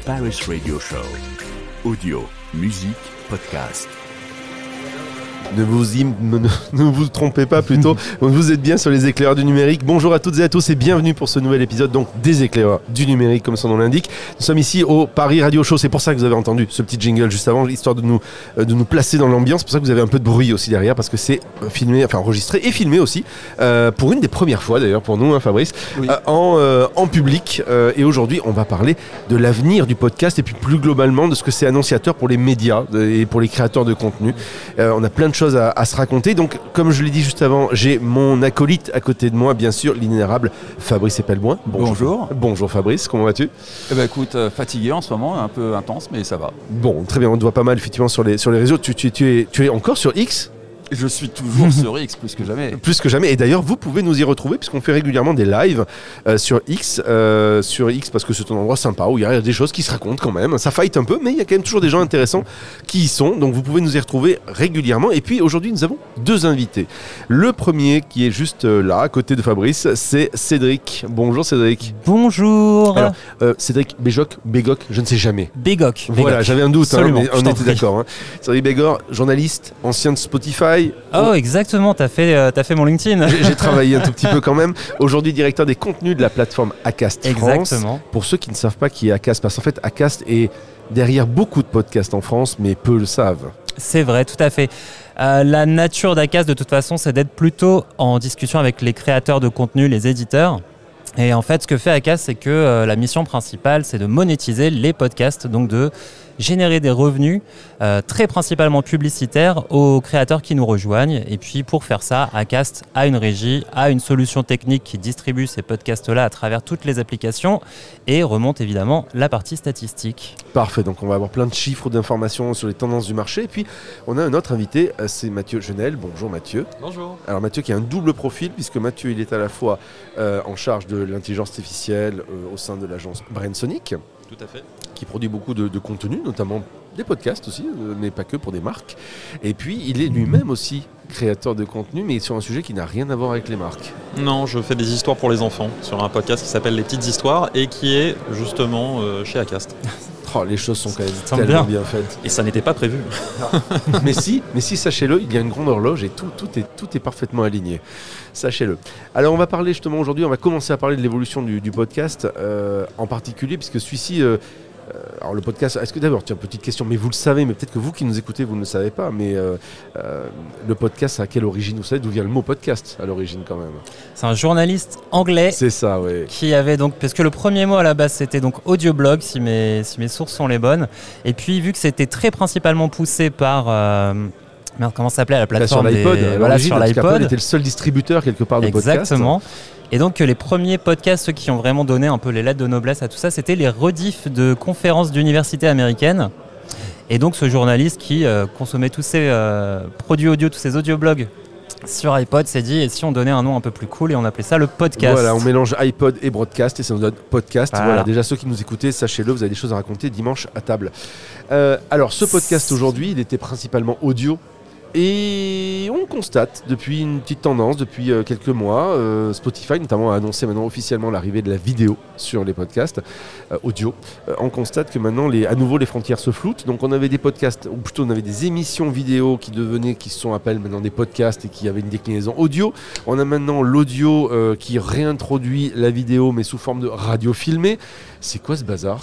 Paris Radio Show. Audio, musique, podcast. Ne vous trompez pas plutôt, vous êtes bien sur les éclaireurs du numérique. Bonjour à toutes et à tous et bienvenue pour ce nouvel épisode donc des éclaireurs du numérique comme son nom l'indique. Nous sommes ici au Paris Radio Show, c'est pour ça que vous avez entendu ce petit jingle juste avant, histoire de nous placer dans l'ambiance. C'est pour ça que vous avez un peu de bruit aussi derrière parce que c'est filmé, enfin enregistré et filmé aussi pour une des premières fois d'ailleurs pour nous, hein, Fabrice, oui. En public. Et aujourd'hui on va parler de l'avenir du podcast et puis plus globalement de ce que c'est annonciateur pour les médias et pour les créateurs de contenu. On a plein de choses à se raconter. Donc, comme je l'ai dit juste avant, j'ai mon acolyte à côté de moi, bien sûr, l'inénérable Fabrice Epelboin. Bonjour. Bonjour Fabrice, comment vas-tu ? Eh ben, écoute, fatigué en ce moment, un peu intense, mais ça va. Bon, très bien, on te voit pas mal effectivement sur les réseaux. Tu es encore sur X ? Je suis toujours sur X, plus que jamais. Plus que jamais. Et d'ailleurs, vous pouvez nous y retrouver puisqu'on fait régulièrement des lives sur X parce que c'est un endroit sympa où il y a des choses qui se racontent quand même. Ça fight un peu, mais il y a quand même toujours des gens intéressants qui y sont. Donc vous pouvez nous y retrouver régulièrement. Et puis aujourd'hui, nous avons deux invités. Le premier qui est juste là, à côté de Fabrice, c'est Cédric. Bonjour Cédric. Bonjour. Alors, Cédric Bégoc, je ne sais jamais. Bégoc. Voilà, j'avais un doute, mais on était d'accord. Hein. Cédric Bégoc, journaliste, ancien de Spotify. Oh, exactement, t'as fait mon LinkedIn. J'ai travaillé un tout petit peu quand même. Aujourd'hui, directeur des contenus de la plateforme Acast France. Exactement. Pour ceux qui ne savent pas qui est Acast, parce qu'en fait, Acast est derrière beaucoup de podcasts en France, mais peu le savent. C'est vrai, tout à fait. La nature d'Acast, de toute façon, c'est d'être plutôt en discussion avec les créateurs de contenu, les éditeurs. Et en fait, ce que fait Acast, c'est que la mission principale, c'est de monétiser les podcasts, donc de générer des revenus très principalement publicitaires aux créateurs qui nous rejoignent. Et puis pour faire ça, Acast a une régie, a une solution technique qui distribue ces podcasts-là à travers toutes les applications et remonte évidemment la partie statistique. Parfait, donc on va avoir plein de chiffres, d'informations sur les tendances du marché. Et puis on a un autre invité, c'est Mathieu Genel. Bonjour Mathieu. Bonjour. Alors Mathieu qui a un double profil puisque Mathieu il est à la fois en charge de l'intelligence artificielle au sein de l'agence Brainsonic. Tout à fait. Qui produit beaucoup de contenu, notamment des podcasts aussi, mais pas que pour des marques. Et puis, il est lui-même aussi créateur de contenu, mais sur un sujet qui n'a rien à voir avec les marques. Non, je fais des histoires pour les enfants sur un podcast qui s'appelle Les Petites Histoires et qui est justement chez Acast. Oh, les choses sont quand même tellement bien faites. Et ça n'était pas prévu. mais si, sachez-le, il y a une grande horloge et tout est parfaitement aligné. Sachez-le. Alors, on va parler justement aujourd'hui, on va commencer à parler de l'évolution du podcast, en particulier, puisque celui-ci... alors le podcast, est-ce que d'abord, tiens, petite question, mais vous le savez, mais peut-être que vous qui nous écoutez, vous ne le savez pas, mais le podcast, à quelle origine, vous savez d'où vient le mot podcast à l'origine quand même? C'est un journaliste anglais. C'est ça, oui. Qui avait donc, parce que le premier mot à la base c'était donc audioblog, si mes sources sont les bonnes, et puis vu que c'était très principalement poussé par... comment ça s'appelait la plateforme sur l'iPod, sur l'iPod. Apple était le seul distributeur quelque part de podcast. Exactement. Et donc les premiers podcasts, ceux qui ont vraiment donné un peu les lettres de noblesse à tout ça, c'était les rediffs de conférences d'universités américaines. Et donc ce journaliste qui consommait tous ces produits audio, tous ces audioblogs sur iPod s'est dit, et si on donnait un nom un peu plus cool et on appelait ça le podcast. Voilà, on mélange iPod et broadcast et ça nous donne podcast. Voilà, déjà ceux qui nous écoutez, sachez-le, vous avez des choses à raconter dimanche à table. Alors ce podcast aujourd'hui, il était principalement audio. Et on constate depuis une petite tendance, depuis quelques mois, Spotify notamment a annoncé maintenant officiellement l'arrivée de la vidéo sur les podcasts audio. On constate que maintenant à nouveau les frontières se floutent. Donc on avait des podcasts, ou plutôt on avait des émissions vidéo qui se sont appelées maintenant des podcasts et qui avaient une déclinaison audio. On a maintenant l'audio qui réintroduit la vidéo mais sous forme de radio filmée. C'est quoi ce bazar ?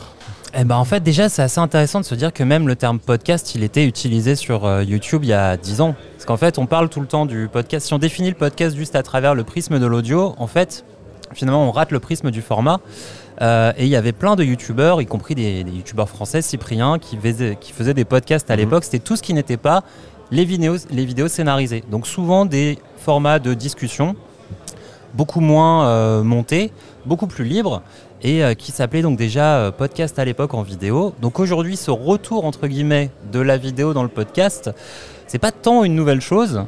Eh ben en fait déjà c'est assez intéressant de se dire que même le terme podcast il était utilisé sur YouTube il y a 10 ans. Parce qu'en fait on parle tout le temps du podcast. Si on définit le podcast juste à travers le prisme de l'audio, en fait finalement on rate le prisme du format. Et il y avait plein de youtubeurs, y compris des youtubeurs français, Cyprien, qui faisaient des podcasts à l'époque. C'était tout ce qui n'était pas les vidéos scénarisées. Donc souvent des formats de discussion beaucoup moins montés, beaucoup plus libres. Et qui s'appelait donc déjà podcast à l'époque en vidéo. Donc aujourd'hui, ce retour entre guillemets de la vidéo dans le podcast, c'est pas tant une nouvelle chose.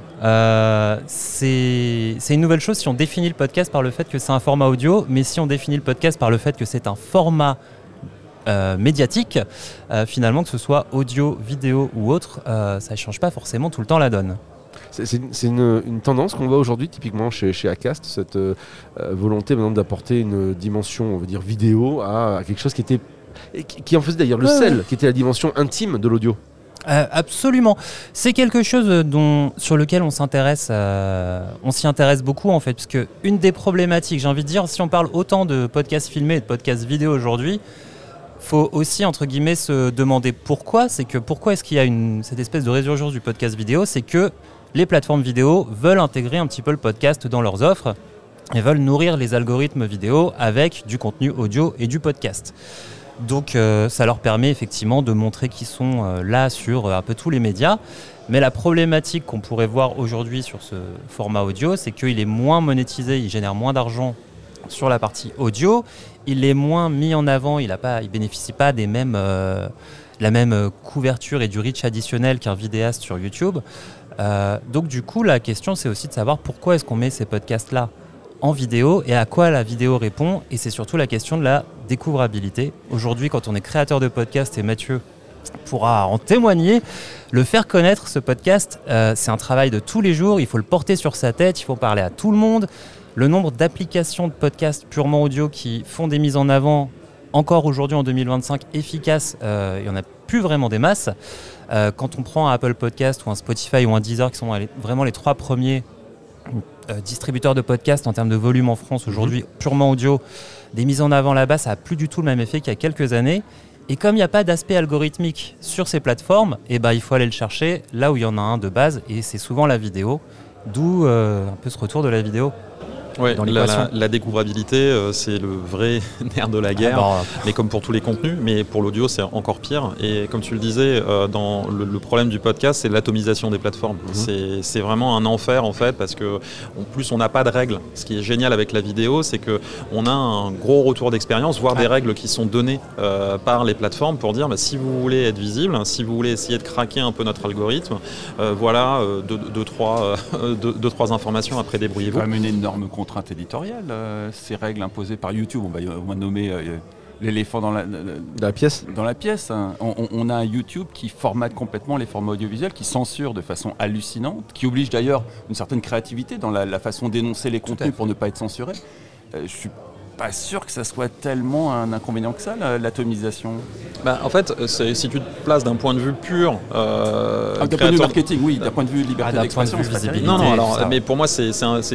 C'est une nouvelle chose si on définit le podcast par le fait que c'est un format audio, mais si on définit le podcast par le fait que c'est un format médiatique, finalement que ce soit audio, vidéo ou autre, ça ne change pas forcément tout le temps la donne. C'est une tendance qu'on voit aujourd'hui typiquement chez Acast, cette volonté maintenant d'apporter une dimension, on va dire, vidéo à quelque chose qui était Et qui en faisait d'ailleurs le sel, qui était la dimension intime de l'audio. Absolument. C'est quelque chose sur lequel on s'y intéresse beaucoup en fait, parce que une des problématiques, j'ai envie de dire, si on parle autant de podcasts filmés et de podcasts vidéo aujourd'hui, faut aussi entre guillemets se demander pourquoi. C'est que pourquoi est-ce qu'il y a cette espèce de résurgence du podcast vidéo, c'est que les plateformes vidéo veulent intégrer un petit peu le podcast dans leurs offres et veulent nourrir les algorithmes vidéo avec du contenu audio et du podcast. Donc ça leur permet effectivement de montrer qu'ils sont là sur un peu tous les médias. Mais la problématique qu'on pourrait voir aujourd'hui sur ce format audio, c'est qu'il est moins monétisé, il génère moins d'argent sur la partie audio, il est moins mis en avant, il bénéficie pas des mêmes, de la même couverture et du reach additionnel qu'un vidéaste sur YouTube. Donc du coup, la question c'est aussi de savoir pourquoi est-ce qu'on met ces podcasts-là en vidéo et à quoi la vidéo répond, et c'est surtout la question de la découvrabilité. Aujourd'hui, quand on est créateur de podcast, et Mathieu pourra en témoigner, le faire connaître, ce podcast, c'est un travail de tous les jours, il faut le porter sur sa tête, il faut parler à tout le monde. Le nombre d'applications de podcasts purement audio qui font des mises en avant, encore aujourd'hui en 2025, efficaces, il n'y en a plus vraiment des masses. Quand on prend un Apple Podcast ou un Spotify ou un Deezer, qui sont vraiment les 3 premiers distributeurs de podcasts en termes de volume en France aujourd'hui, purement audio, des mises en avant là-bas, ça n'a plus du tout le même effet qu'il y a quelques années. Et comme il n'y a pas d'aspect algorithmique sur ces plateformes, il faut aller le chercher là où il y en a un de base, et c'est souvent la vidéo, d'où un peu ce retour de la vidéo. Ouais, la découvrabilité, c'est le vrai nerf de la guerre, mais comme pour tous les contenus, mais pour l'audio c'est encore pire. Et comme tu le disais, dans le problème du podcast, c'est l'atomisation des plateformes. C'est vraiment un enfer en fait, parce que en plus on n'a pas de règles. Ce qui est génial avec la vidéo, c'est qu'on a un gros retour d'expérience, voire des règles qui sont données par les plateformes pour dire si vous voulez être visible, si vous voulez essayer de craquer un peu notre algorithme, voilà deux, trois informations, après débrouillez-vous. C'est quand même une énorme contrainte éditoriale, ces règles imposées par YouTube. On va nommer l'éléphant dans la pièce. Dans la pièce, hein. On a un YouTube qui formate complètement les formats audiovisuels, qui censure de façon hallucinante, qui oblige d'ailleurs une certaine créativité dans la façon d'énoncer les contenus pour ne pas être censuré. Je suis pas sûr que ça soit tellement un inconvénient que ça, l'atomisation. En fait, si tu te places d'un point de vue pur, d'un point de vue marketing, oui, d'un point de vue liberté d'expression, mais pour moi c'est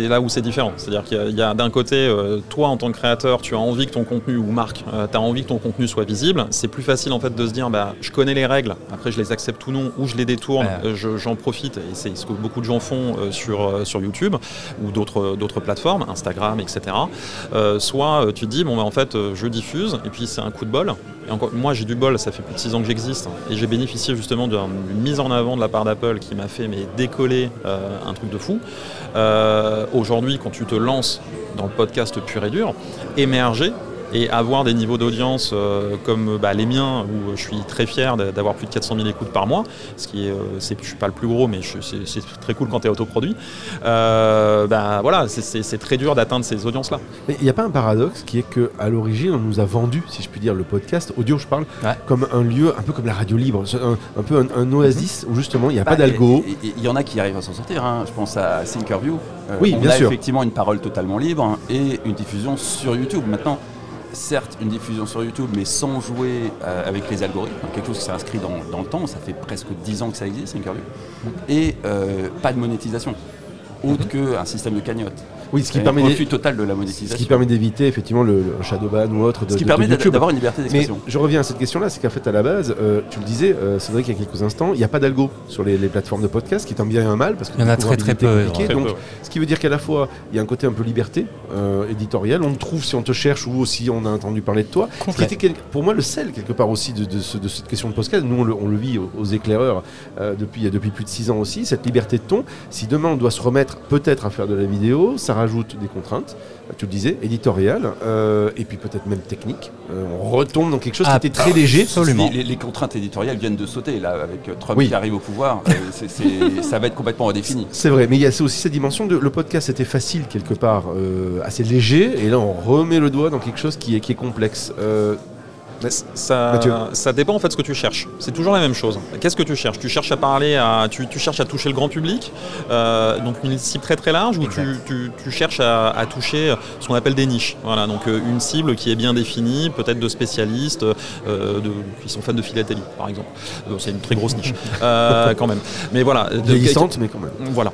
là où c'est différent. C'est-à-dire qu'il y a d'un côté, toi en tant que créateur, tu as envie que ton contenu, ou marque, tu as envie que ton contenu soit visible. C'est plus facile en fait de se dire, je connais les règles, après je les accepte ou non, ou je les détourne, j'en profite, et c'est ce que beaucoup de gens font sur YouTube ou d'autres plateformes, Instagram, etc. Soit tu te dis, en fait, je diffuse, et puis c'est un coup de bol. Et encore, moi, j'ai du bol, ça fait plus de 6 ans que j'existe, et j'ai bénéficié justement d'une mise en avant de la part d'Apple qui m'a fait décoller un truc de fou. Aujourd'hui, quand tu te lances dans le podcast pur et dur, émerger et avoir des niveaux d'audience comme les miens, où je suis très fier d'avoir plus de 400 000 écoutes par mois, ce qui est, je ne suis pas le plus gros, mais c'est très cool quand tu es autoproduit. Voilà, c'est très dur d'atteindre ces audiences-là. Mais il n'y a pas un paradoxe qui est qu'à l'origine, on nous a vendu, si je puis dire, le podcast, audio je parle, comme un lieu, un peu comme la radio libre, un peu un oasis où justement il n'y a pas d'algo. Il y en a qui arrivent à s'en sortir, hein. Je pense à Thinkerview. Oui, on bien a sûr. Effectivement une parole totalement libre et une diffusion sur YouTube. Maintenant, certes, une diffusion sur YouTube, mais sans jouer avec les algorithmes, quelque chose qui s'est inscrit dans le temps, ça fait presque 10 ans que ça existe, Thinkerview, et pas de monétisation, autre qu'un système de cagnotte. Oui, ce qui permet refus total de la monétisation. Ce qui permet d'éviter effectivement le shadowban ou autre de ce qui permet de YouTube. d'avoir une liberté d'expression. Mais je reviens à cette question-là, c'est qu'en fait à la base, tu le disais, Cédric, il y a quelques instants, il n'y a pas d'algo sur les plateformes de podcast, qui est un bien et un mal, parce que il y en a très peu. Donc, ce qui veut dire qu'à la fois, il y a un côté un peu liberté éditoriale, on te trouve si on te cherche ou si on a entendu parler de toi. Ce qui était pour moi le sel quelque part aussi de cette question de podcast. Nous on le vit aux éclaireurs depuis plus de 6 ans aussi, cette liberté de ton. Si demain on doit se remettre peut-être à faire de la vidéo, ça rajoute des contraintes. Tu le disais, éditorial, et puis peut-être même technique. On retombe dans quelque chose qui était très léger. Absolument. Les contraintes éditoriales viennent de sauter, là, avec Trump qui arrive au pouvoir. Ça va être complètement redéfini. C'est vrai, mais il y a aussi cette dimension de le podcast était facile quelque part, assez léger, et là on remet le doigt dans quelque chose qui est complexe. Ça dépend en fait de ce que tu cherches. C'est toujours la même chose. Qu'est-ce que tu cherches? Tu cherches à parler tu cherches à toucher le grand public, donc une cible très très large, ou tu cherches à toucher ce qu'on appelle des niches. Voilà, donc une cible qui est bien définie, peut-être de spécialistes qui sont fans de philatélie, par exemple. C'est une très grosse niche quand même. Mais voilà. Vieillissante, mais quand même. Voilà.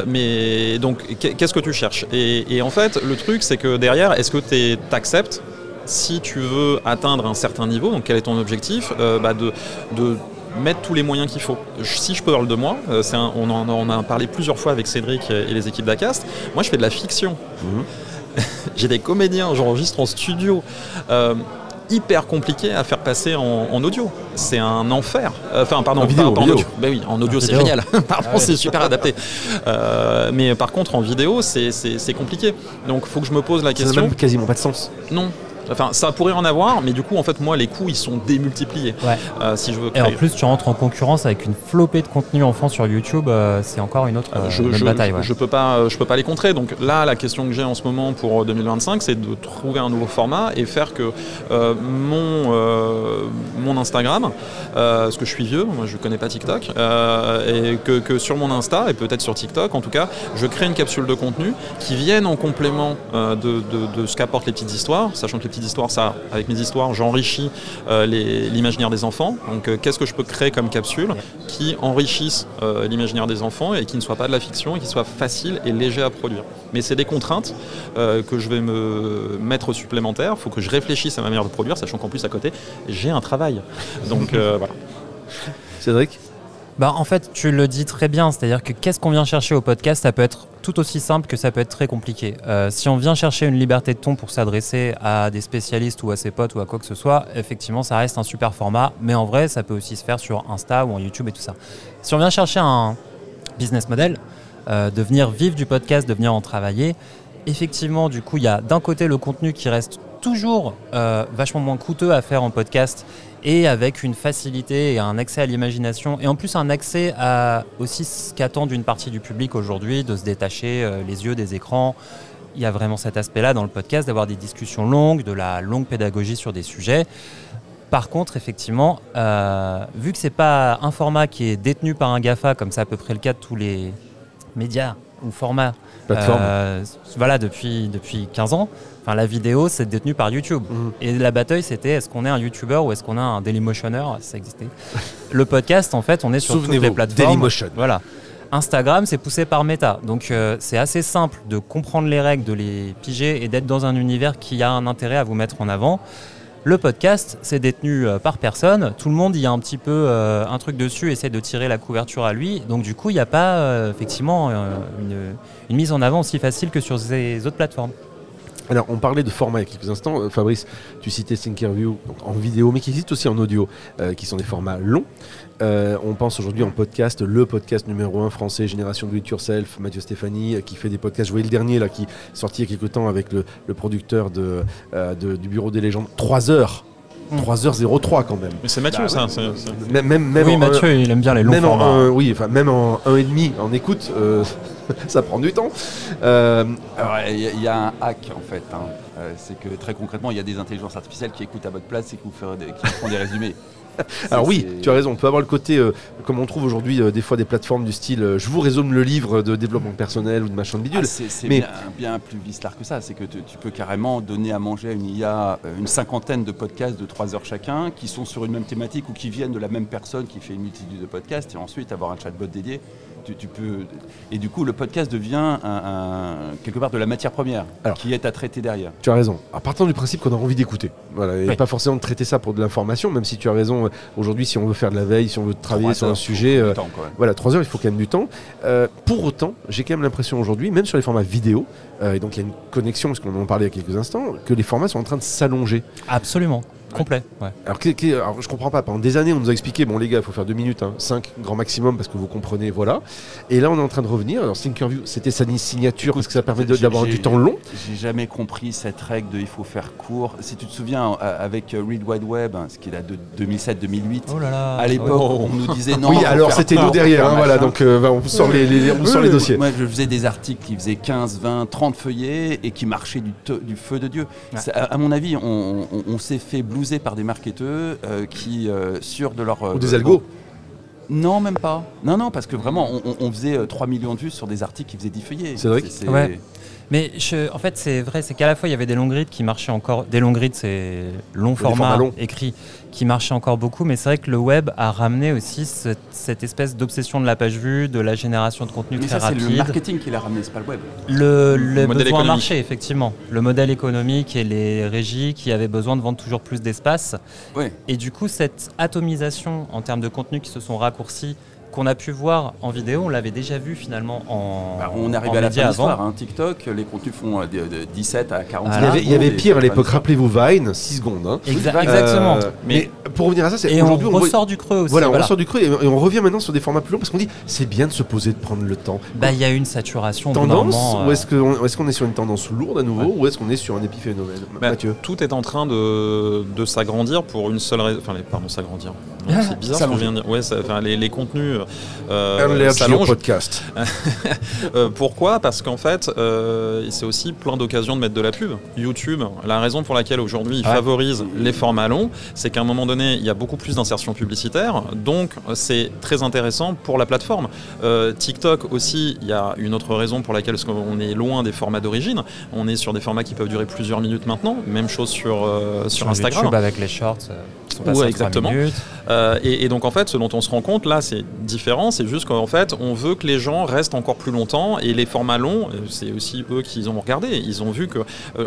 Mais donc, qu'est-ce que tu cherches? Et en fait, le truc, c'est que derrière, est-ce que tu acceptes? Si tu veux atteindre un certain niveau, donc quel est ton objectif, de mettre tous les moyens qu'il faut. Si je parle de moi, on en a parlé plusieurs fois avec Cédric et les équipes d'Acast. Moi, je fais de la fiction. J'ai des comédiens, j'enregistre en studio. Hyper compliqué à faire passer en audio. C'est un enfer. Enfin, pardon, en vidéo. En audio. Ben oui, en audio, c'est génial. Pardon, c'est super adapté. Mais par contre, en vidéo, c'est compliqué. Donc, il faut que je me pose la question. Ça n'a même quasiment pas de sens. Non. Enfin, ça pourrait en avoir, mais du coup, en fait, moi, les coûts, ils sont démultipliés. Si je veux créer. Et en plus, tu rentres en concurrence avec une flopée de contenu enfant sur YouTube. C'est encore une autre bataille. Je peux pas les contrer. Donc là, la question que j'ai en ce moment pour 2025, c'est de trouver un nouveau format et faire que mon Instagram, parce que je suis vieux, moi, je connais pas TikTok, et que sur mon Insta et peut-être sur TikTok, en tout cas, je crée une capsule de contenu qui vienne en complément de ce qu'apportent les petites histoires, sachant que les petites histoires, avec mes histoires, j'enrichis l'imaginaire des enfants. Donc, qu'est-ce que je peux créer comme capsule qui enrichissent l'imaginaire des enfants et qui ne soit pas de la fiction et qui soit facile et léger à produire. Mais c'est des contraintes que je vais me mettre supplémentaires. Il faut que je réfléchisse à ma manière de produire, sachant qu'en plus, à côté, j'ai un travail. Donc, voilà. Cédric ? En fait, tu le dis très bien, c'est-à-dire que qu'est-ce qu'on vient chercher au podcast, ça peut être tout aussi simple que ça peut être très compliqué. Si on vient chercher une liberté de ton pour s'adresser à des spécialistes ou à ses potes ou à quoi que ce soit, effectivement, ça reste un super format, mais en vrai, ça peut aussi se faire sur Insta ou en YouTube et tout ça. Si on vient chercher un business model, de venir vivre du podcast, de venir en travailler, effectivement, du coup, il y a d'un côté le contenu qui reste toujours vachement moins coûteux à faire en podcast, et avec une facilité et un accès à l'imagination, et en plus un accès à aussi ce qu'attend une partie du public aujourd'hui, de se détacher les yeux des écrans. Il y a vraiment cet aspect-là dans le podcast, d'avoir des discussions longues, de la longue pédagogie sur des sujets. Par contre, effectivement, vu que ce n'est pas un format qui est détenu par un GAFA, comme c'est à peu près le cas de tous les médias ou formats, depuis 15 ans, la vidéo, c'est détenu par YouTube. Et la bataille, c'était est-ce qu'on est un YouTuber ou est-ce qu'on a un Dailymotionner? Ça existait. Le podcast, en fait, on est sur toutes les plateformes. Dailymotion. Voilà. Instagram, c'est poussé par Meta. Donc, c'est assez simple de comprendre les règles, de les piger et d'être dans un univers qui a un intérêt à vous mettre en avant. Le podcast, c'est détenu par personne. Tout le monde y a un petit peu un truc dessus, essaie de tirer la couverture à lui. Donc du coup, il n'y a pas effectivement une mise en avant aussi facile que sur ces autres plateformes. Alors, on parlait de format il y a quelques instants. Fabrice, tu citais Thinkerview en vidéo, mais qui existe aussi en audio, qui sont des formats longs. On pense aujourd'hui en podcast, le podcast numéro 1 français, Génération Do It Yourself, Mathieu Stéphanie, qui fait des podcasts. Je voyais le dernier là, qui est sorti il y a quelques temps avec le producteur du Bureau des légendes. 3 heures. 3h03 quand même. Mais c'est Mathieu, ça. Même oui, Mathieu, il aime bien les longs formats. Même en 1,5 en écoute, ça prend du temps. Il y a un hack en fait. C'est que très concrètement, il y a des intelligences artificielles qui écoutent à votre place et qui font des résumés. Alors oui, tu as raison, on peut avoir le côté, comme on trouve aujourd'hui des fois des plateformes du style je vous résume le livre de développement personnel ou de machin de bidule. C'est bien plus vicelard que ça, c'est que tu peux carrément donner à manger à une IA une cinquantaine de podcasts de 3 heures chacun qui sont sur une même thématique ou qui viennent de la même personne qui fait une multitude de podcasts et ensuite avoir un chatbot dédié. Tu peux... Et du coup, le podcast devient quelque part de la matière première qui est à traiter derrière. Tu as raison. En partant du principe qu'on a envie d'écouter. Voilà, et pas forcément de traiter ça pour de l'information, même si tu as raison. Aujourd'hui, si on veut faire de la veille, si on veut travailler sur un sujet, 3 heures, il faut quand même du temps. Pour autant, j'ai quand même l'impression aujourd'hui, même sur les formats vidéo, et donc il y a une connexion, parce qu'on en parlait il y a quelques instants, que les formats sont en train de s'allonger. Absolument. Complet. Ouais. Alors je comprends pas. Pendant des années, on nous a expliqué, bon les gars, il faut faire 2 minutes, 5 grand maximum parce que vous comprenez, voilà. Et là, on est en train de revenir. Alors Thinkerview, c'était sa signature parce que ça permet d'avoir du temps long. J'ai jamais compris cette règle de il faut faire court. Si tu te souviens, avec Read Wide Web, ce qui est là de 2007-2008, à l'époque, on nous disait non. Oui, alors c'était nous derrière, voilà. Donc on sort les dossiers. Moi, je faisais des articles qui faisaient 15, 20, 30 feuillets et qui marchaient du feu de Dieu. À mon avis, on s'est fait blousés par des marketeurs qui, sur de leur... Ou des algos. Non, même pas. Non, parce que vraiment, on faisait 3 millions de vues sur des articles qui faisaient 10 feuillets. C'est vrai. Ouais. Mais en fait, c'est vrai, c'est qu'à la fois, il y avait des long reads qui marchaient encore. Des long reads, c'est long format écrit, qui marchait encore beaucoup. Mais c'est vrai que le web a ramené aussi cette espèce d'obsession de la page vue, de la génération de contenu très rapide. C'est le marketing qui l'a ramené, c'est pas le web. Le besoin marché, effectivement. Le modèle économique et les régies qui avaient besoin de vendre toujours plus d'espace. Ouais. Et du coup, cette atomisation en termes de contenu qui se sont raccourcis, qu'on a pu voir en vidéo, on l'avait déjà vu finalement on arrive à la fin de l'histoire, TikTok, les contenus font de 17 à 40 secondes. Il y avait pire à l'époque, rappelez-vous Vine, 6 secondes. Hein. Exactement. Mais pour revenir à ça, c'est et aujourd'hui on ressort du creux aussi. Voilà, on ressort du creux et on revient maintenant sur des formats plus longs parce qu'on dit c'est bien de se poser, de prendre le temps. Il y a une saturation. Tendance ou est-ce qu'on est sur une tendance lourde à nouveau ou est-ce qu'on est sur un épiphénomène Mathieu? Tout est en train de s'agrandir pour une seule raison. S'agrandir. C'est bizarre ce que je viens de dire. Ouais, les contenus s'allongent. Podcast. Pourquoi ? Parce qu'en fait, c'est aussi plein d'occasions de mettre de la pub. YouTube, la raison pour laquelle aujourd'hui il favorise les formats longs, c'est qu'à un moment donné, il y a beaucoup plus d'insertion publicitaire, donc c'est très intéressant pour la plateforme. TikTok aussi, il y a une autre raison pour laquelle on est loin des formats d'origine. On est sur des formats qui peuvent durer plusieurs minutes maintenant. Même chose sur Instagram. YouTube avec les shorts. Exactement. Et donc en fait, ce dont on se rend compte là, c'est différent. C'est juste qu'en fait, on veut que les gens restent encore plus longtemps. Et les formats longs, c'est aussi eux qui ont regardé. Ils ont vu que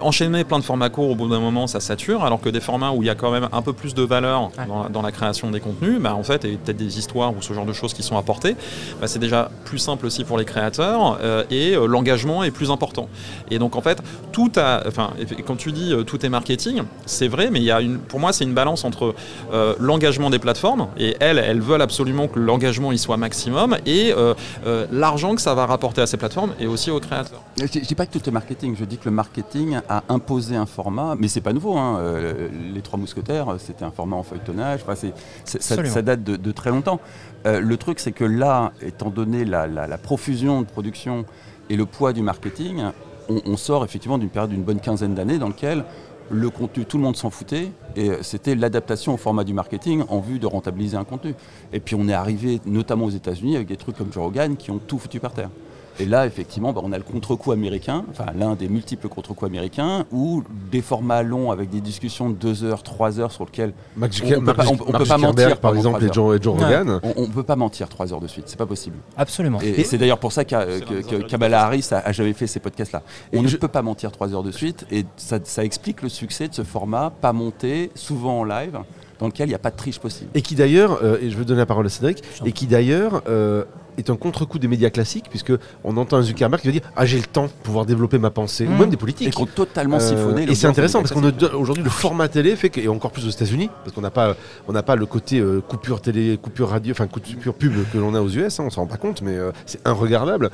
enchaîner plein de formats courts, au bout d'un moment, ça sature. Alors que des formats où il y a quand même un peu plus de valeur dans la création des contenus, en fait, et peut-être des histoires ou ce genre de choses qui sont apportées, c'est déjà plus simple aussi pour les créateurs et l'engagement est plus important. Et donc en fait, quand tu dis tout est marketing, c'est vrai, mais pour moi, c'est une balance entre l'engagement des plateformes, et elles veulent absolument que l'engagement il soit maximum, et l'argent que ça va rapporter à ces plateformes et aussi aux créateurs. Je dis pas que tout est marketing, je dis que le marketing a imposé un format, mais c'est pas nouveau. Les Trois Mousquetaires, c'était un format en feuilletonnage, ça date de très longtemps. Le truc, c'est que là, étant donné la profusion de production et le poids du marketing, on sort effectivement d'une période d'une bonne quinzaine d'années dans laquelle le contenu, tout le monde s'en foutait, et c'était l'adaptation au format du marketing en vue de rentabiliser un contenu. Et puis on est arrivé, notamment aux États-Unis, avec des trucs comme Joe Rogan qui ont tout foutu par terre. Et là, effectivement, on a le contre-coup américain, l'un des multiples contre-coups américains, où des formats longs avec des discussions de 2 heures, 3 heures sur lesquelles on ne peut pas mentir. Par exemple, et Joe Rogan. On ne peut pas mentir 3 heures de suite, c'est pas possible. Absolument. Et c'est d'ailleurs pour ça que Kamala Harris a jamais fait ces podcasts-là. On ne peut pas mentir 3 heures de suite, et ça explique le succès de ce format, pas monté, souvent en live, dans lequel il n'y a pas de triche possible. Et qui d'ailleurs, et je veux donner la parole à Cédric, et qui d'ailleurs est un contre-coup des médias classiques, puisque on entend un Zuckerberg qui va dire j'ai le temps de pouvoir développer ma pensée, ou même des politiques. Et qui ont totalement siphonné. Et c'est intéressant parce qu'aujourd'hui le format télé fait et encore plus aux États-Unis, parce qu'on n'a pas le côté coupure télé, coupure radio, coupure pub que l'on a aux US, on s'en rend pas compte, mais c'est irregardable.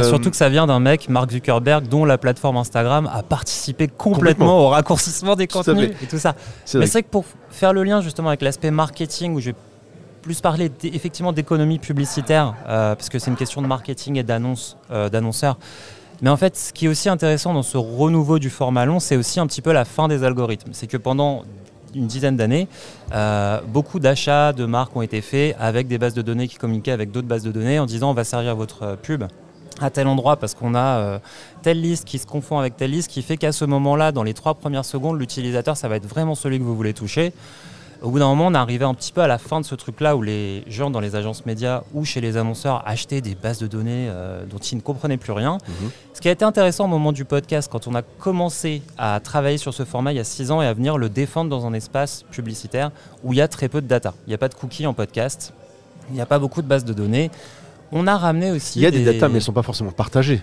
Surtout que ça vient d'un mec, Mark Zuckerberg, dont la plateforme Instagram a participé complètement au raccourcissement des contenus et tout ça. Mais c'est vrai que pour faire le lien justement avec l'aspect marketing, où je vais plus parler effectivement d'économie publicitaire, parce que c'est une question de marketing et d'annonceurs. Mais en fait, ce qui est aussi intéressant dans ce renouveau du format long, c'est aussi un petit peu la fin des algorithmes. C'est que pendant une dizaine d'années, beaucoup d'achats de marques ont été faits avec des bases de données qui communiquaient avec d'autres bases de données en disant on va servir votre pub à tel endroit parce qu'on a telle liste qui se confond avec telle liste, qui fait qu'à ce moment-là, dans les 3 premières secondes, l'utilisateur, ça va être vraiment celui que vous voulez toucher. Au bout d'un moment, on est arrivé un petit peu à la fin de ce truc-là où les gens dans les agences médias ou chez les annonceurs achetaient des bases de données dont ils ne comprenaient plus rien. Ce qui a été intéressant au moment du podcast, quand on a commencé à travailler sur ce format il y a 6 ans et à venir le défendre dans un espace publicitaire où il y a très peu de data. Il n'y a pas de cookies en podcast, il n'y a pas beaucoup de bases de données. On a ramené aussi. Il y a des datas, mais elles ne sont pas forcément partagées.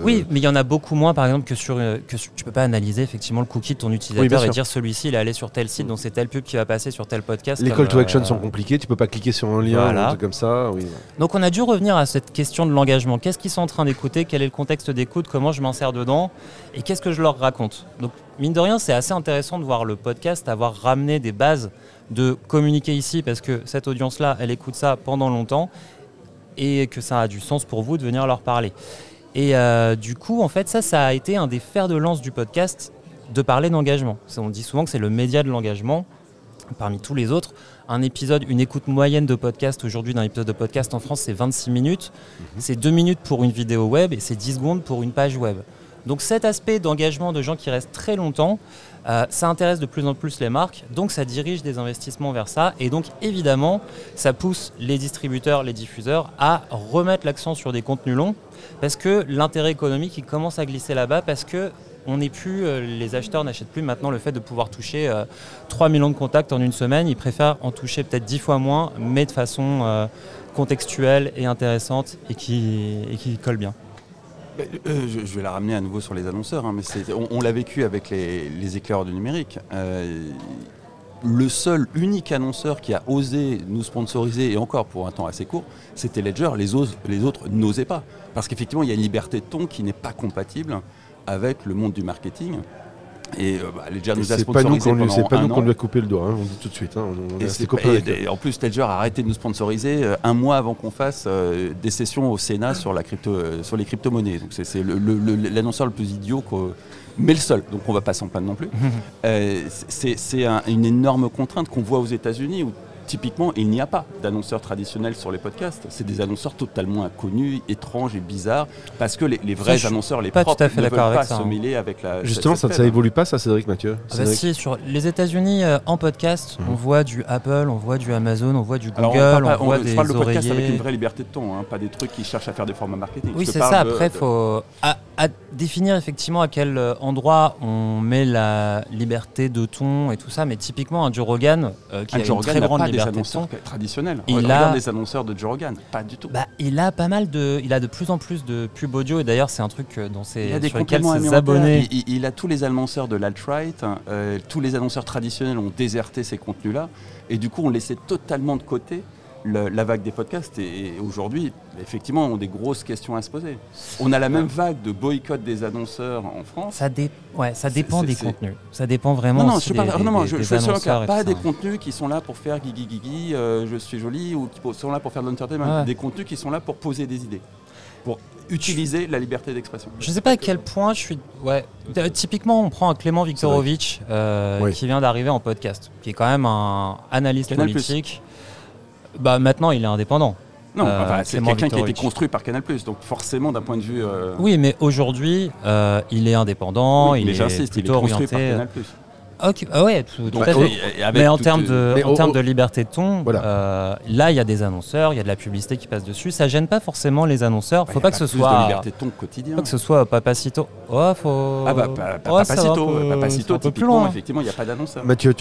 Oui, mais il y en a beaucoup moins, par exemple, que tu ne peux pas analyser effectivement le cookie de ton utilisateur et dire celui-ci, il est allé sur tel site, donc c'est telle pub qui va passer sur tel podcast. Les call to action sont compliqués, tu ne peux pas cliquer sur un lien ou un truc comme ça. Oui. Donc on a dû revenir à cette question de l'engagement. Qu'est-ce qu'ils sont en train d'écouter? Quel est le contexte d'écoute? Comment je m'en sers dedans? Et qu'est-ce que je leur raconte? Donc mine de rien, c'est assez intéressant de voir le podcast avoir ramené des bases de communiquer ici parce que cette audience-là, elle écoute ça pendant longtemps. Et que ça a du sens pour vous de venir leur parler. Et du coup, en fait, ça a été un des fers de lance du podcast, de parler d'engagement. On dit souvent que c'est le média de l'engagement. parmi tous les autres. Une écoute moyenne de podcast aujourd'hui d'un épisode de podcast en France, c'est 26 minutes. C'est 2 minutes pour une vidéo web et c'est 10 secondes pour une page web. Donc cet aspect d'engagement de gens qui restent très longtemps, ça intéresse de plus en plus les marques, donc ça dirige des investissements vers ça. Et donc évidemment, ça pousse les distributeurs, les diffuseurs à remettre l'accent sur des contenus longs parce que l'intérêt économique il commence à glisser là-bas parce que les acheteurs n'achètent plus maintenant le fait de pouvoir toucher 3 millions de contacts en une semaine. Ils préfèrent en toucher peut-être 10 fois moins, mais de façon contextuelle et intéressante et qui colle bien. Je vais la ramener à nouveau sur les annonceurs, mais on l'a vécu avec les éclaireurs du numérique. Le seul, unique annonceur qui a osé nous sponsoriser, et encore pour un temps assez court, c'était Ledger. Les autres n'osaient pas. Parce qu'effectivement, il y a une liberté de ton qui n'est pas compatible avec le monde du marketing. Et Ledger nous a sponsorisé pendant un an. C'est pas nous qu'on lui a coupé le doigt, on dit tout de suite. Et en plus, Ledger a arrêté de nous sponsoriser un mois avant qu'on fasse des sessions au Sénat sur les crypto-monnaies. Donc c'est l'annonceur le plus idiot, mais le seul. Donc on ne va pas s'en plaindre non plus. C'est une énorme contrainte qu'on voit aux États-Unis où typiquement, il n'y a pas d'annonceurs traditionnels sur les podcasts. C'est des annonceurs totalement inconnus, étranges et bizarres, parce que les vrais annonceurs, les propres, ne veulent pas se mêler avec la... Justement, ça évolue pas, ça, Cédric Mathieu? Si, sur les États-Unis, en podcast, on voit du Apple, on voit du Amazon, on voit du Google, on voit des oreillers... Je parle de podcast avec une vraie liberté de ton, pas des trucs qui cherchent à faire des formats marketing. Oui, c'est ça. Après, il faut définir effectivement à quel endroit on met la liberté de ton et tout ça, mais typiquement un Joe Rogan, qui a une très grande liberté de ton. Traditionnel. Regarde les annonceurs de Joe Rogan, pas du tout. Il a de plus en plus de pubs audio, et d'ailleurs c'est un truc sur lequel ses abonnés... Il a tous les annonceurs de l'alt-right, tous les annonceurs traditionnels ont déserté ces contenus-là, et du coup on laissait totalement de côté la vague des podcasts, et aujourd'hui, effectivement, on a des grosses questions à se poser. On a la même vague de boycott des annonceurs en France. Ça dépend des contenus. Ça dépend vraiment je suis sûr qu'il n'y a pas des contenus qui sont là pour faire guigui, je suis joli, ou qui sont là pour faire de l'entertainment. Des contenus qui sont là pour poser des idées, pour utiliser la liberté d'expression. Je ne sais pas à quel point je suis... Typiquement, on prend un Clément Viktorovitch qui vient d'arriver en podcast, qui est quand même un analyste politique. Maintenant, il est indépendant. Non, c'est quelqu'un qui a été construit par Canal+, donc forcément, d'un point de vue... Oui, mais aujourd'hui, il est indépendant, il est plutôt orienté... Par Canal+. Okay. Tout à fait. Mais en termes de liberté de ton, là, il y a des annonceurs, il y a de la publicité qui passe dessus. Ça gêne pas forcément les annonceurs. Faut pas que ce soit de liberté de ton quotidien. Faut que ce soit Papacito. Papacito, typiquement, effectivement, il n'y a pas d'annonceur. Mathieu,